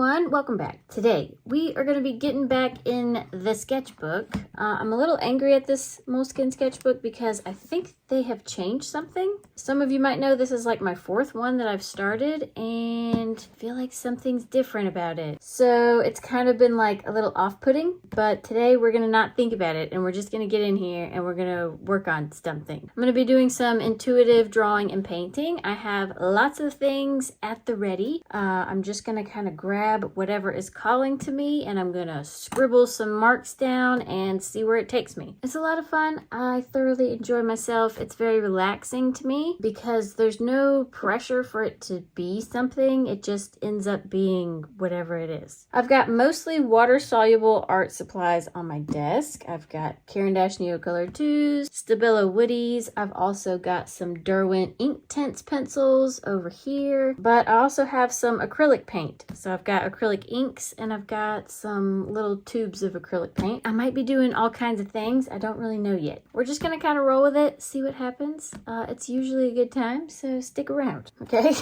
everyone, welcome back. Today we are going to be getting back in the sketchbook. I'm a little angry at this Moleskine sketchbook because I think they have changed something. Some of you might know this is like my fourth one that I've started and I feel like something's different about it. So it's kind of been like a little off-putting, but today we're going to not think about it and we're just going to get in here and we're going to work on something. I'm going to be doing some intuitive drawing and painting. I have lots of things at the ready. I'm just going to kind of grab whatever is calling to me and I'm going to scribble some marks down and see where it takes me. It's a lot of fun. I thoroughly enjoy myself. It's very relaxing to me because there's no pressure for it to be something. It just ends up being whatever it is. I've got mostly water-soluble art supplies on my desk. I've got Caran Neocolor II, Stabilo Woodys. I've also got some Derwent Inktense pencils over here, but I also have some acrylic paint. So I've got acrylic inks and I've got some little tubes of acrylic paint. I might be doing all kinds of things. I don't really know yet. We're just gonna kind of roll with it, see what happens. It's usually a good time, so stick around, okay?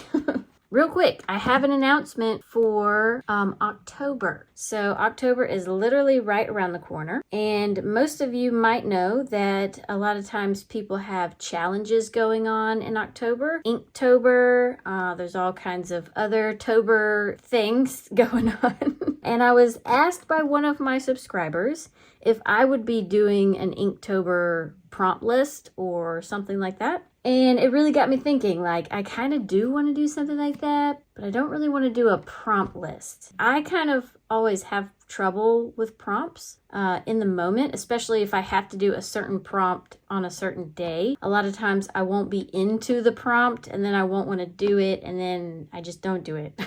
Real quick, I have an announcement for October. So October is literally right around the corner. And most of you might know that a lot of times people have challenges going on in October. Inktober, there's all kinds of other Tober things going on. And I was asked by one of my subscribers if I would be doing an Inktober prompt list or something like that. And it really got me thinking, like, I kind of do want to do something like that, but I don't really want to do a prompt list. I kind of always have trouble with prompts in the moment, especially if I have to do a certain prompt on a certain day. A lot of times I won't be into the prompt and then I won't want to do it and then I just don't do it.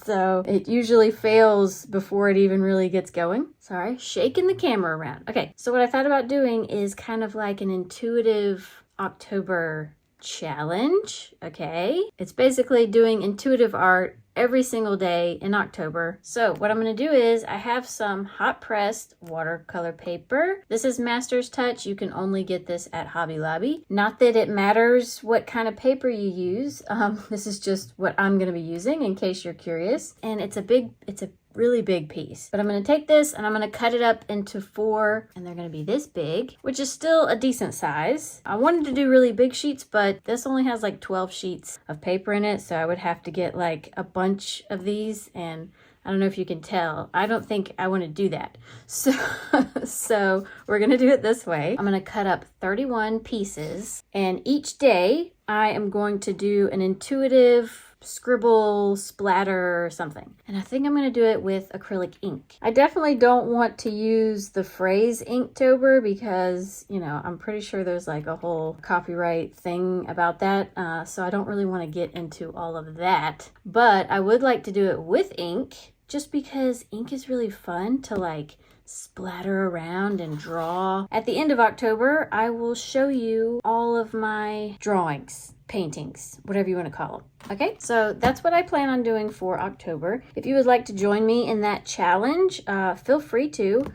So it usually fails before it even really gets going. Sorry, shaking the camera around. Okay, so what I thought about doing is kind of like an intuitive October challenge, okay? It's basically doing intuitive art every single day in October. So what I'm going to do is I have some hot pressed watercolor paper. This is Master's Touch. You can only get this at Hobby Lobby. Not that it matters what kind of paper you use. This is just what I'm going to be using in case you're curious. And it's a really big piece. But I'm going to take this and I'm going to cut it up into 4 and they're going to be this big, which is still a decent size. I wanted to do really big sheets, but this only has like 12 sheets of paper in it. So I would have to get like a bunch of these and I don't know if you can tell. I don't think I want to do that. So we're going to do it this way. I'm going to cut up 31 pieces and each day I am going to do an intuitive scribble, splatter, or something. And I think I'm going to do it with acrylic ink. I definitely don't want to use the phrase Inktober because, you know, I'm pretty sure there's like a whole copyright thing about that. So I don't really want to get into all of that. But I would like to do it with ink just because ink is really fun to like splatter around and draw. At the end of October, I will show you all of my drawings, paintings, whatever you want to call them. Okay, so that's what I plan on doing for October. If you would like to join me in that challenge, feel free to.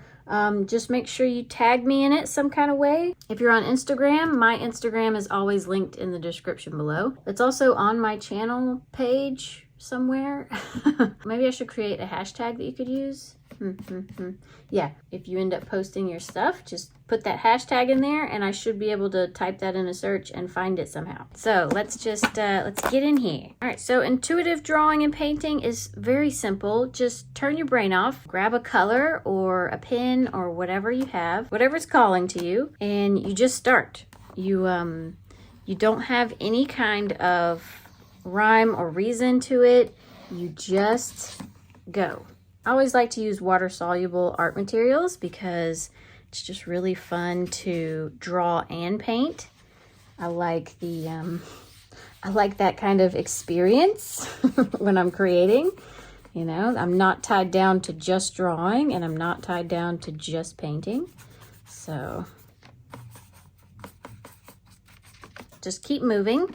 Just make sure you tag me in it some kind of way. If you're on Instagram, my Instagram is always linked in the description below. It's also on my channel page somewhere. Maybe I should create a hashtag that you could use. Yeah, if you end up posting your stuff, just put that hashtag in there and I should be able to type that in a search and find it somehow. So let's just let's get in here. All right, so intuitive drawing and painting is very simple. Just turn your brain off, grab a color or a pen or whatever you have, whatever's calling to you, and you just start. You don't have any kind of rhyme or reason to it. You just go. I always like to use water-soluble art materials because it's just really fun to draw and paint. I like that kind of experience when I'm creating. You know, I'm not tied down to just drawing and I'm not tied down to just painting. So just keep moving.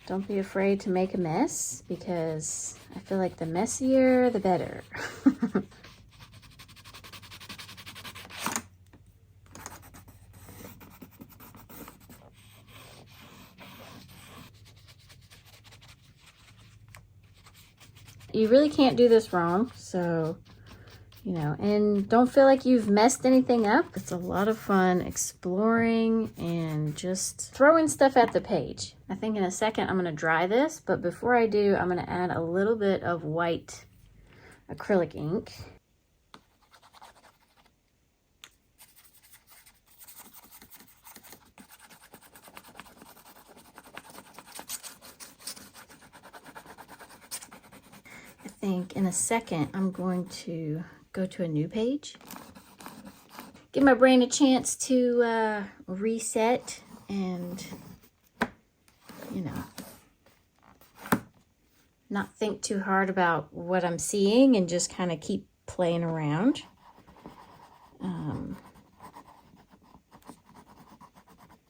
Don't be afraid to make a mess because I feel like the messier, the better. You really can't do this wrong. So, you know, and don't feel like you've messed anything up. It's a lot of fun exploring and just throwing stuff at the page. I think in a second I'm going to dry this, but before I do, I'm going to add a little bit of white acrylic ink. I think in a second I'm going to go to a new page, give my brain a chance to reset and, you know, not think too hard about what I'm seeing and just kind of keep playing around.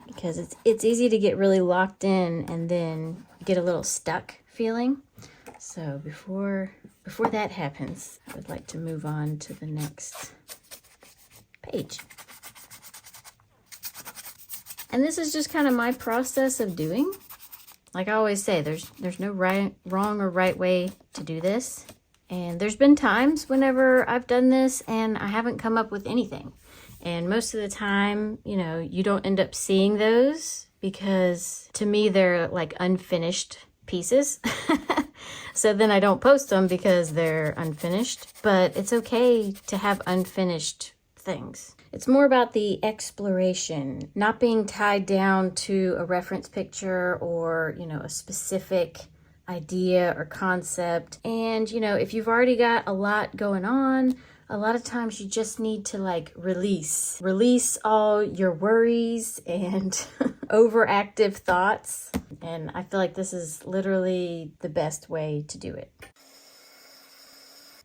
Because it's easy to get really locked in and then get a little stuck feeling. So before that happens, I would like to move on to the next page. And this is just kind of my process of doing. Like I always say, there's no wrong or right way to do this. And there's been times whenever I've done this and I haven't come up with anything. And most of the time, you know, you don't end up seeing those because to me, they're like unfinished pieces. So then I don't post them because they're unfinished, but it's okay to have unfinished things. It's more about the exploration, not being tied down to a reference picture or, you know, a specific idea or concept. And, you know, if you've already got a lot going on, a lot of times you just need to like release all your worries and overactive thoughts. And I feel like this is literally the best way to do it.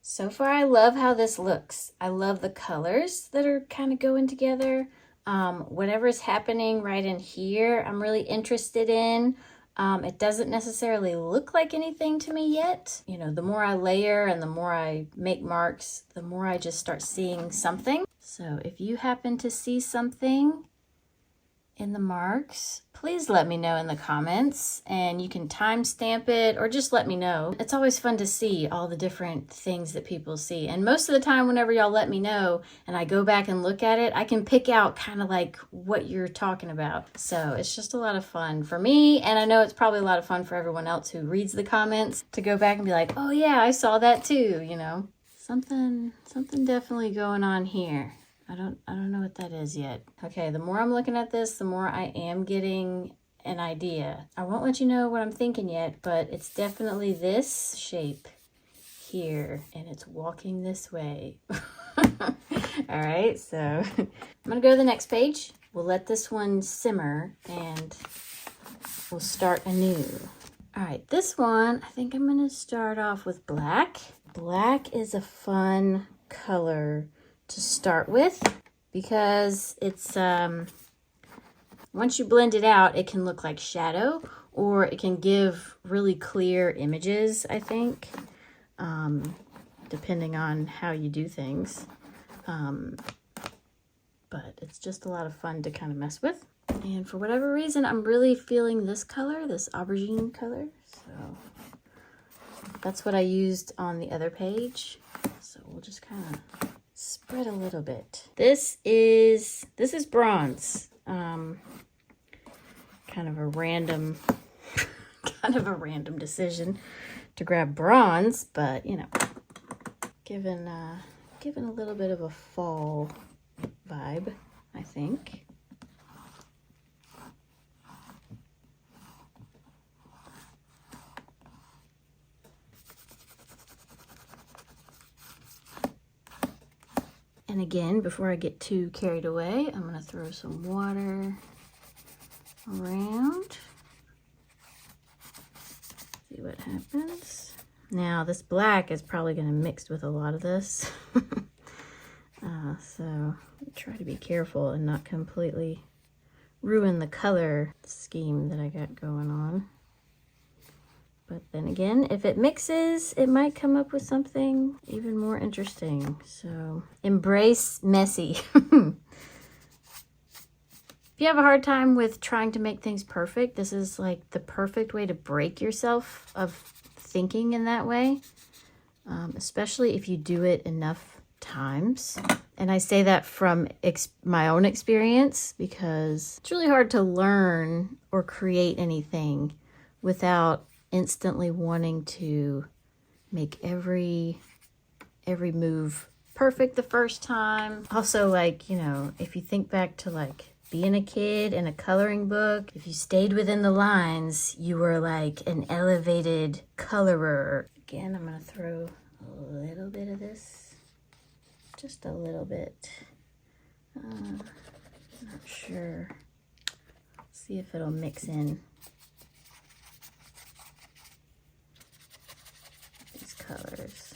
So far, I love how this looks. I love the colors that are kind of going together. Whatever's happening right in here, I'm really interested in. It doesn't necessarily look like anything to me yet. You know, the more I layer and the more I make marks, the more I just start seeing something. So if you happen to see something in the marks, please let me know in the comments, and you can timestamp it or just let me know. It's always fun to see all the different things that people see. And most of the time, whenever y'all let me know and I go back and look at it, I can pick out kind of like what you're talking about. So it's just a lot of fun for me. And I know it's probably a lot of fun for everyone else who reads the comments to go back and be like, oh yeah, I saw that too, you know. Something definitely going on here. I don't know what that is yet. Okay, the more I'm looking at this, the more I am getting an idea. I won't let you know what I'm thinking yet, but it's definitely this shape here, and it's walking this way. All right, so I'm gonna go to the next page. We'll let this one simmer, and we'll start anew. All right, this one, I think I'm gonna start off with black. Black is a fun color to start with because it's once you blend it out, it can look like shadow or it can give really clear images, I think, depending on how you do things. But it's just a lot of fun to kind of mess with. And for whatever reason, I'm really feeling this color, this aubergine color. So that's what I used on the other page. So we'll just kind of spread a little bit. This is bronze. Kind of a random decision to grab bronze, but you know, given a little bit of a fall vibe, I think. And again, before I get too carried away, I'm gonna throw some water around. See what happens. Now this black is probably gonna mix with a lot of this. So try to be careful and not completely ruin the color scheme that I got going on. But then again, if it mixes, it might come up with something even more interesting. So embrace messy. If you have a hard time with trying to make things perfect, this is like the perfect way to break yourself of thinking in that way. especially if you do it enough times. And I say that from my own experience, because it's really hard to learn or create anything without instantly wanting to make every move perfect the first time. Also, like, you know, if you think back to like being a kid in a coloring book, if you stayed within the lines, you were like an elevated colorer. Again, I'm gonna throw a little bit of this, just a little bit. Not sure. See if it'll mix in these colors.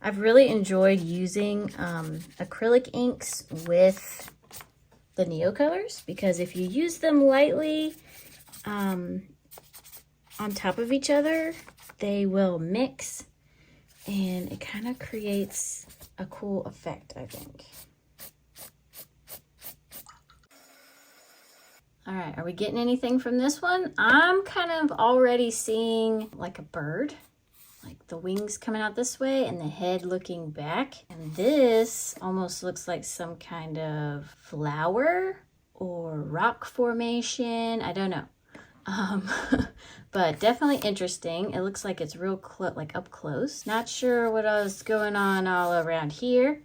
I've really enjoyed using acrylic inks with the Neocolors, because if you use them lightly on top of each other, they will mix and it kind of creates a cool effect, I think. All right, are we getting anything from this one? I'm kind of already seeing like a bird, like the wings coming out this way and the head looking back. And this almost looks like some kind of flower or rock formation. I don't know. But definitely interesting. It looks like it's real like up close. Not sure what else going on all around here.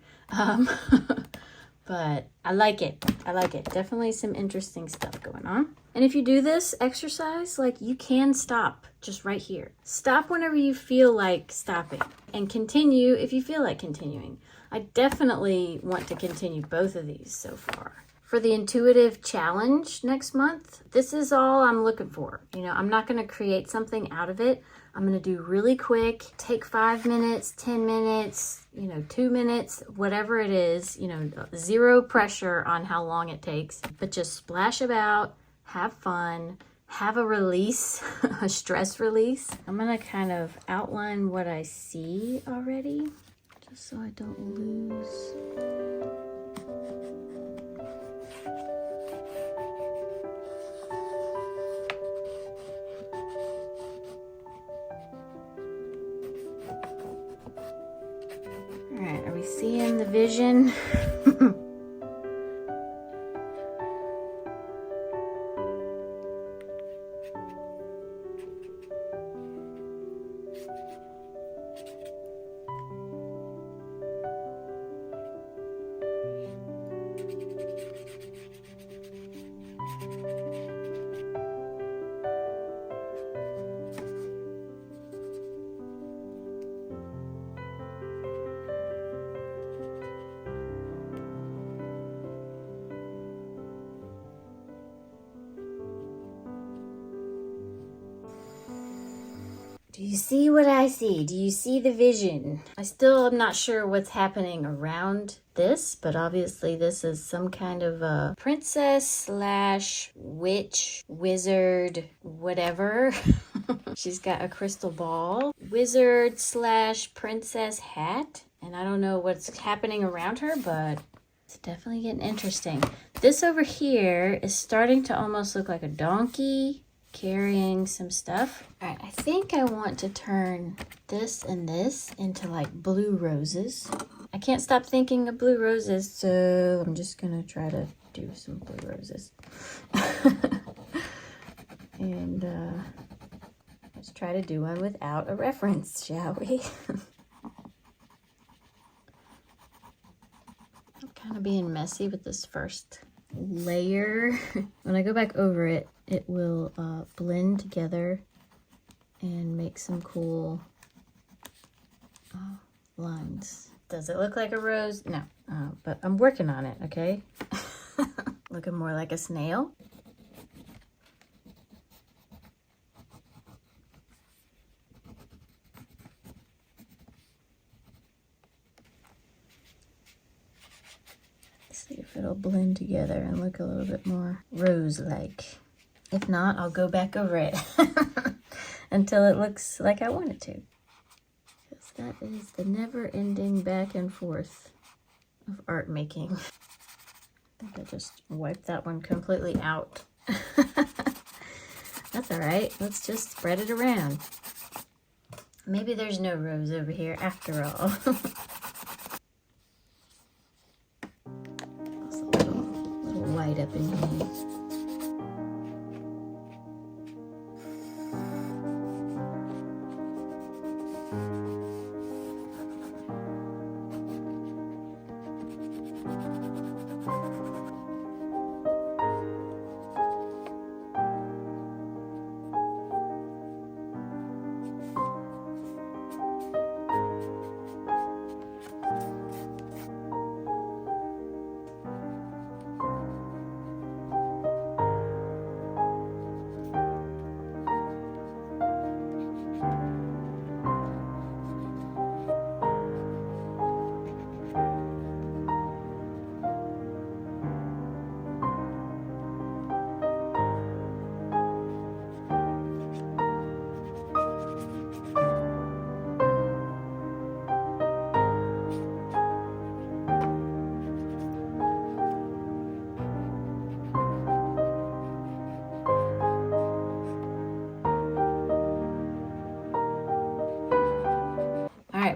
But I like it. I like it. Definitely some interesting stuff going on. And if you do this exercise, like, you can stop just right here. Stop whenever you feel like stopping, and continue if you feel like continuing. I definitely want to continue both of these so far. For the intuitive challenge next month, this is all I'm looking for. You know, I'm not going to create something out of it. I'm going to do really quick, take 5 minutes, 10 minutes, you know, 2 minutes, whatever it is, you know, zero pressure on how long it takes, but just splash about, have fun, have a release, a stress release. I'm going to kind of outline what I see already, just so I don't lose. All right, are we seeing the vision? Do you see what I see? Do you see the vision? I still am not sure what's happening around this, but obviously this is some kind of a princess slash witch, wizard, whatever. She's got a crystal ball, wizard slash princess hat, and I don't know what's happening around her, but it's definitely getting interesting. This over here is starting to almost look like a donkey carrying some stuff. All right, I think I want to turn this and this into like blue roses. I can't stop thinking of blue roses, so I'm just gonna try to do some blue roses. And let's try to do one without a reference, shall we? I'm kind of being messy with this first layer. When I go back over it, it will blend together and make some cool lines. Does it look like a rose? No, but I'm working on it, okay? Looking more like a snail. See if it'll blend together and look a little bit more rose-like. If not, I'll go back over it until it looks like I want it to. Because that is the never-ending back and forth of art making. I think I just wiped that one completely out. That's all right. Let's just spread it around. Maybe there's no rose over here after all. Also a little white up in here.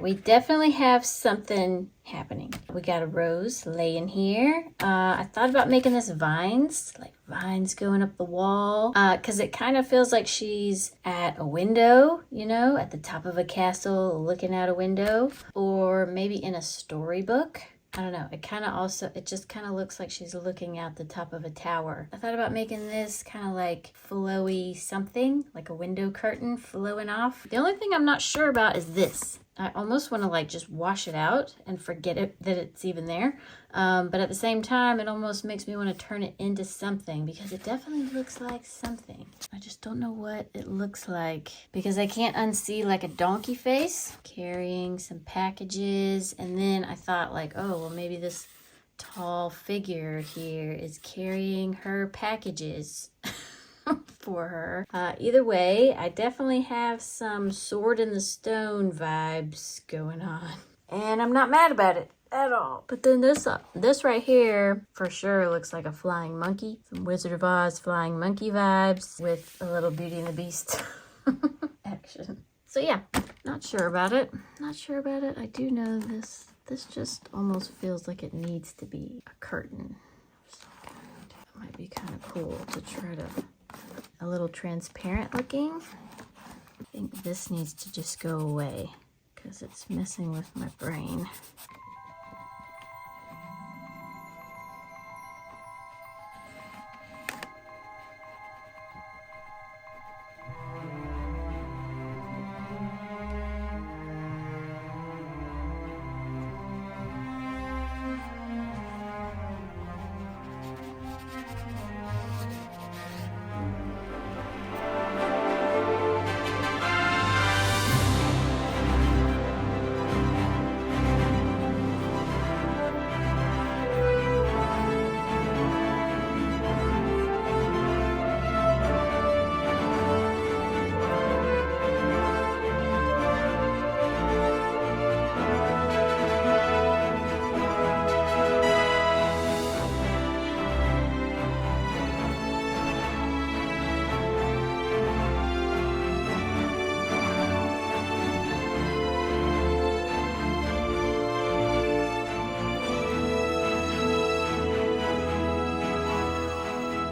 We definitely have something happening. We got a rose laying here. I thought about making this vines, like vines going up the wall, because it kind of feels like she's at a window, you know, at the top of a castle looking out a window, or maybe in a storybook. I don't know. It just kind of looks like she's looking out the top of a tower. I thought about making this kind of like flowy something, like a window curtain flowing off. The only thing I'm not sure about is this. I almost want to like just wash it out and forget that it's even there. But at the same time, it almost makes me want to turn it into something because it definitely looks like something. I just don't know what it looks like because I can't unsee like a donkey face carrying some packages. And then I thought like, oh, well, maybe this tall figure here is carrying her packages for her. Either way, I definitely have some Sword in the Stone vibes going on. And I'm not mad about it at all. But then this right here for sure looks like a flying monkey. Some Wizard of Oz flying monkey vibes with a little Beauty and the Beast action. So yeah, not sure about it. Not sure about it. I do know this just almost feels like it needs to be a curtain of some kind. It might be kind of cool to try to a little transparent looking. I think this needs to just go away because it's messing with my brain.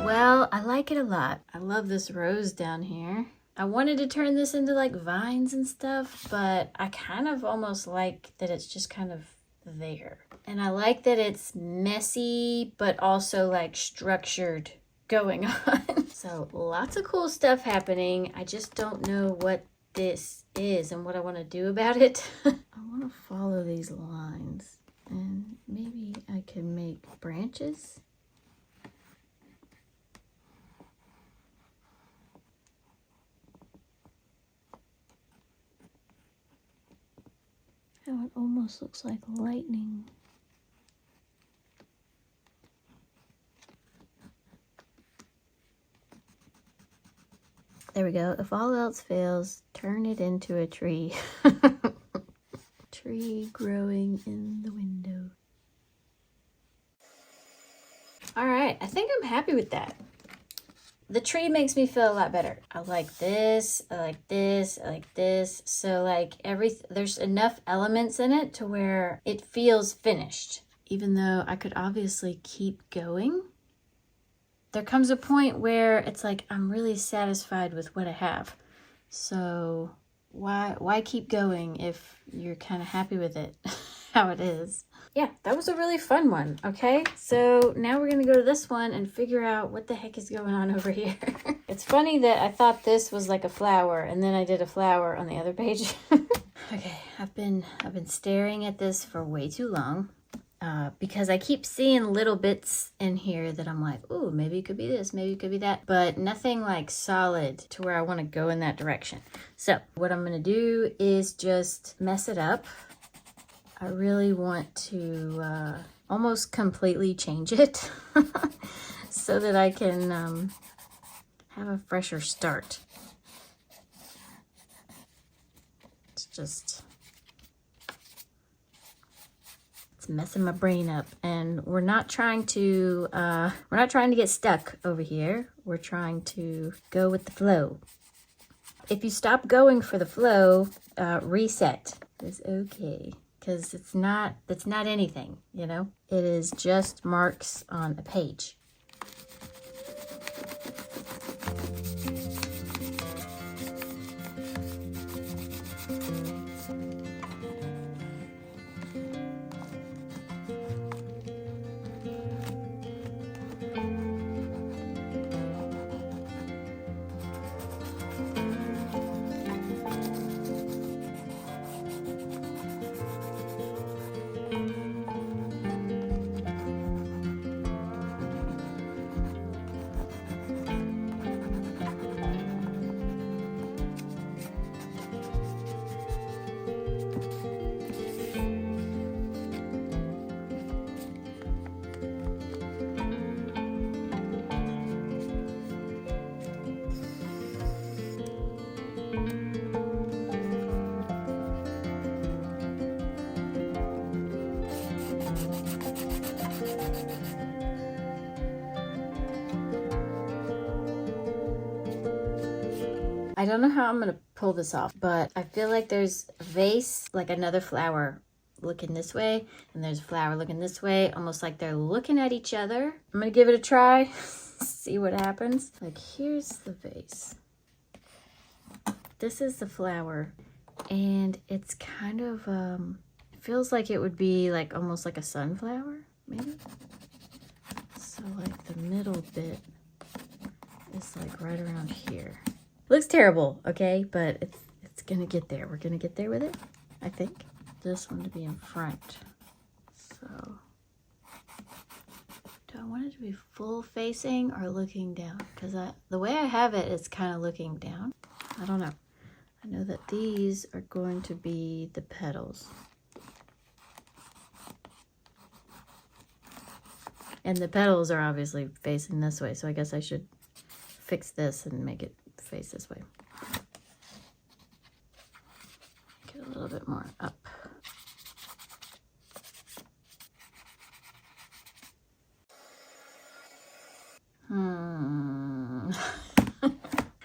Well, I like it a lot. I love this rose down here. I wanted to turn this into like vines and stuff, but I kind of almost like that it's just kind of there. And I like that it's messy, but also like structured going on. So lots of cool stuff happening. I just don't know what this is and what I want to do about it. I want to follow these lines and maybe I can make branches. Oh, it almost looks like lightning. There we go. If all else fails, turn it into a tree. Tree growing in the window. All right, I think I'm happy with that. The tree makes me feel a lot better. I like this, I like this, I like this. So like there's enough elements in it to where it feels finished. Even though I could obviously keep going, there comes a point where it's like, I'm really satisfied with what I have. So why keep going if you're kind of happy with it, how it is? Yeah, that was a really fun one. Okay, so now we're gonna go to this one and figure out what the heck is going on over here. It's funny that I thought this was like a flower and then I did a flower on the other page. Okay, I've been staring at this for way too long. Because I keep seeing little bits in here that I'm like, oh, maybe it could be this, maybe it could be that, but nothing like solid to where I want to go in that direction. So what I'm going to do is just mess it up. I really want to almost completely change it so that I can have a fresher start. It's just... messing my brain up, and we're not trying to get stuck over here. We're trying to go with the flow. If you stop going for the flow, reset is okay, because it's not anything, you know. It is just marks on a page. I don't know how I'm going to pull this off, but I feel like there's a vase, like another flower looking this way, and there's a flower looking this way, almost like they're looking at each other. I'm going to give it a try, see what happens. Like, here's the vase. This is the flower, and it's kind of, it feels like it would be like almost like a sunflower, maybe? So like the middle bit is like right around here. Looks terrible, okay, but it's gonna get there. We're gonna get there with it, I think. This one to be in front. So, do I want it to be full facing or looking down? Because the way I have it, it's kind of looking down. I don't know. I know that these are going to be the petals. And the petals are obviously facing this way, so I guess I should fix this and make it face this way. Get a little bit more up.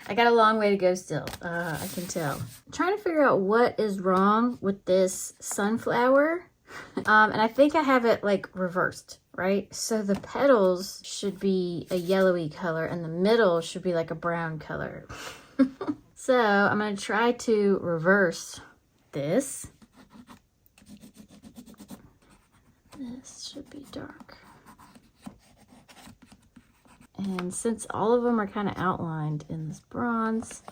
I got a long way to go still, I can tell. I'm trying to figure out what is wrong with this sunflower. And I think I have it like reversed, right? So the petals should be a yellowy color and the middle should be like a brown color. So I'm going to try to reverse this. This should be dark. And since all of them are kind of outlined in this bronze,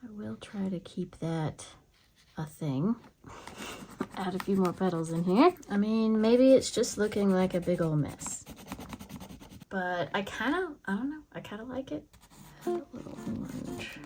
I will try to keep that a thing. Add a few more petals in here. I mean, maybe it's just looking like a big old mess. But I don't know, I kind of like it. Add a little orange.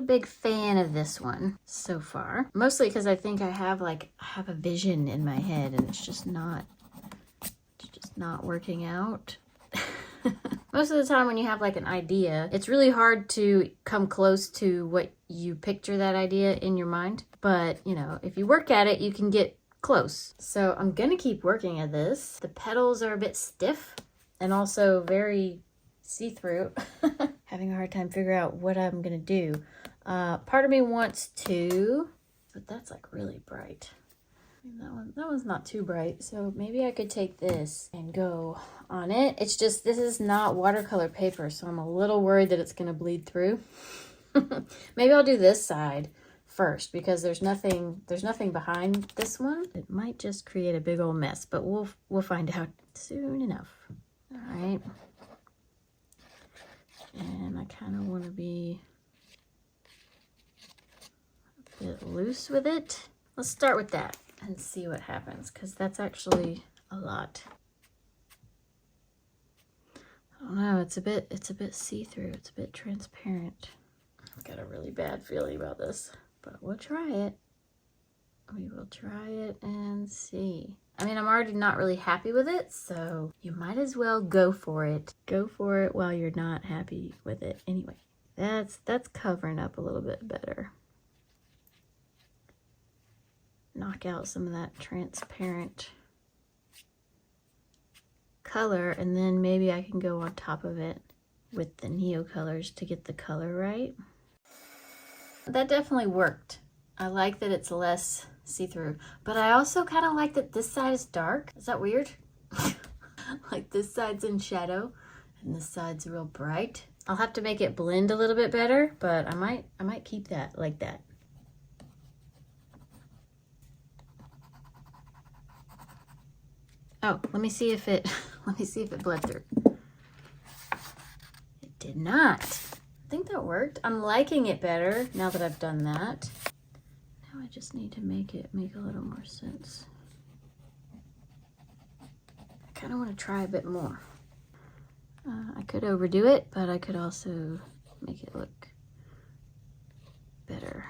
a big fan of this one so far. Mostly because I think I have a vision in my head and it's just not working out. Most of the time when you have like an idea, it's really hard to come close to what you picture that idea in your mind. But, you know, if you work at it, you can get close. So I'm gonna keep working at this. The petals are a bit stiff and also very see-through. Having a hard time figuring out what I'm gonna do. Part of me wants to, but that's like really bright. That one's not too bright, so maybe I could take this and go on it. It's just, this is not watercolor paper, so I'm a little worried that it's gonna bleed through. Maybe I'll do this side first because there's nothing behind this one. It might just create a big old mess, but we'll find out soon enough. All right. And I kind of want to be a bit loose with it. Let's start with that and see what happens, because that's actually a lot. I don't know, it's a bit see-through, it's a bit transparent. I've got a really bad feeling about this, but we'll try it. We will try it and see. I mean, I'm already not really happy with it, so you might as well go for it. Go for it while you're not happy with it. Anyway, that's covering up a little bit better. Knock out some of that transparent color, and then maybe I can go on top of it with the Neocolors to get the color right. That definitely worked. I like that it's less see-through, but I also kind of like that this side is dark. Is that weird? Like this side's in shadow and this side's real bright. I'll have to make it blend a little bit better, but I might keep that like that. Oh, let me see if it bled through. It did not. I think that worked. I'm liking it better now that I've done that. Now I just need to make it make a little more sense. I kind of want to try a bit more. I could overdo it, but I could also make it look better.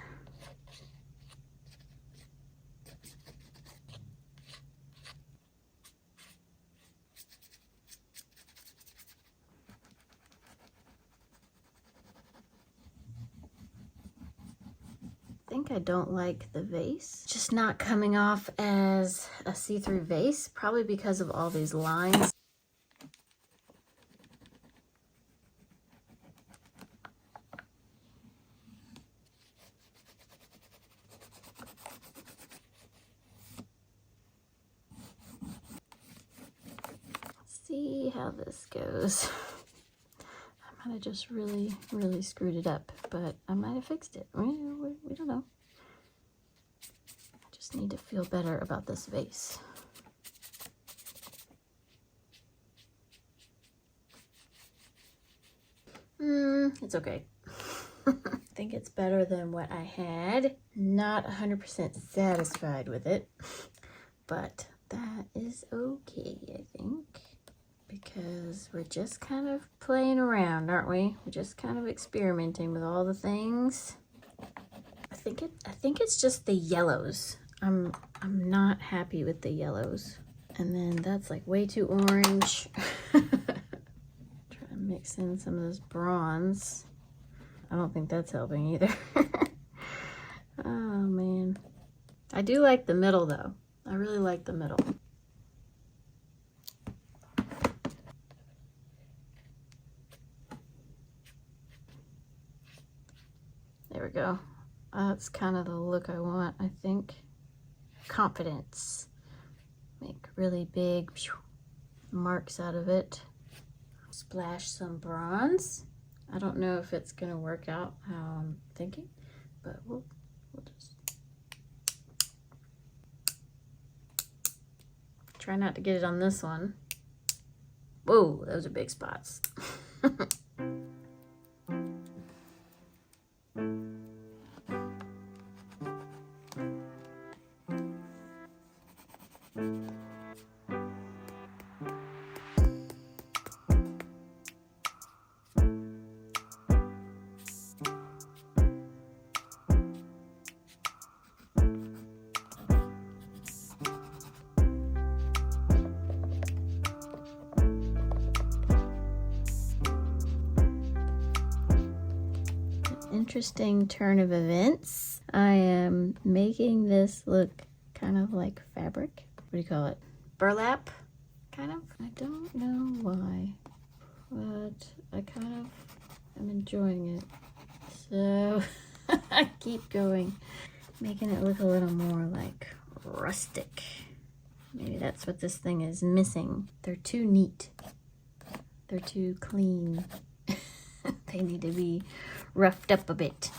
I think I don't like the vase. Just not coming off as a see-through vase, probably because of all these lines. Let's see how this goes. I might have just really screwed it up, but I might have fixed it. We don't know. I just need to feel better about this vase. It's okay. I think it's better than what I had. Not 100% satisfied with it, but that is okay, I think. Because we're just kind of playing around, aren't we? We're just kind of experimenting with all the things. I think it's just the yellows. I'm not happy with the yellows. And then that's like way too orange. Try to mix in some of this bronze. I don't think that's helping either. Oh man. I do like the middle though. I really like the middle. There we go. That's kind of the look I want, I think. Confidence. Make really big marks out of it. Splash some bronze. I don't know if it's gonna work out how I'm thinking, but we'll just try not to get it on this one. Whoa, those are big spots. interesting turn of events. I am making this look kind of like fabric. What do you call it? Burlap, kind of? I don't know why, but I kind of am enjoying it. So I keep going, making it look a little more like rustic. Maybe that's what this thing is missing. They're too neat. They're too clean. They need to be roughed up a bit.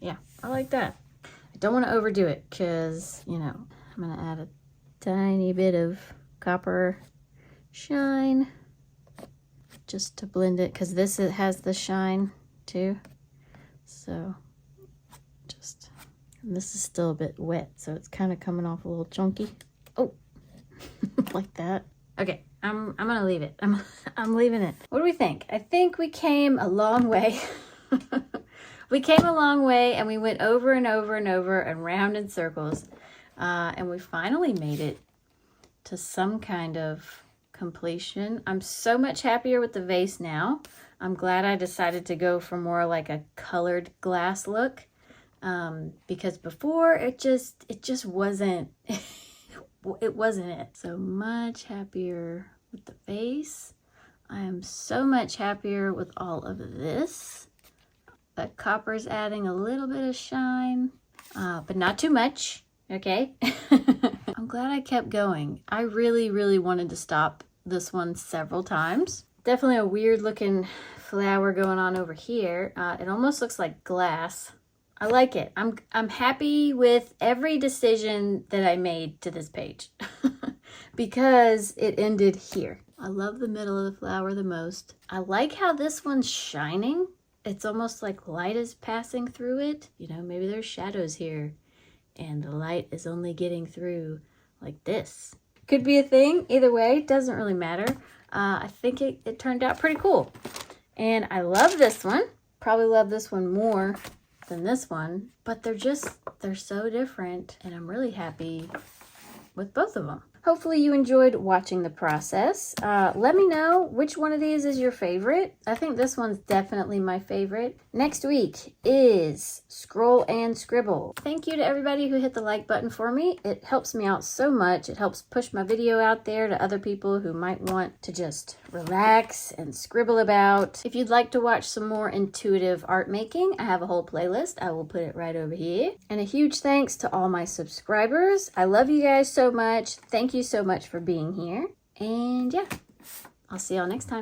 Yeah, I like that. I don't want to overdo it because, you know, I'm going to add a tiny bit of copper shine just to blend it, because this has the shine too. So just, and this is still a bit wet, so it's kind of coming off a little chunky. Oh, like that. Okay, I'm gonna leave it. I'm leaving it. What do we think? I think we came a long way. We came a long way, and we went over and over and over and round in circles, and we finally made it to some kind of completion. I'm so much happier with the vase now. I'm glad I decided to go for more like a colored glass look, because before it just wasn't. It wasn't it. So much happier with the vase. I am so much happier with all of this. The copper's adding a little bit of shine, but not too much, okay? I'm glad I kept going. I really wanted to stop this one several times. Definitely a weird looking flower going on over here. It almost looks like glass. I like it. I'm happy with every decision that I made to this page because it ended here. I love the middle of the flower the most. I like how this one's shining. It's almost like light is passing through it. You know, maybe there's shadows here and the light is only getting through like this. Could be a thing. Either way, doesn't really matter. I think it turned out pretty cool. And I love this one. Probably love this one more than this one, but they're so different, and I'm really happy with both of them. Hopefully you enjoyed watching the process. Let me know which one of these is your favorite. I think this one's definitely my favorite. Next week is Scroll and Scribble. Thank you to everybody who hit the like button for me. It helps me out so much. It helps push my video out there to other people who might want to just relax and scribble about. If you'd like to watch some more intuitive art making, I have a whole playlist. I will put it right over here. And a huge thanks to all my subscribers. I love you guys so much. Thank you so much for being here. And yeah, I'll see y'all next time.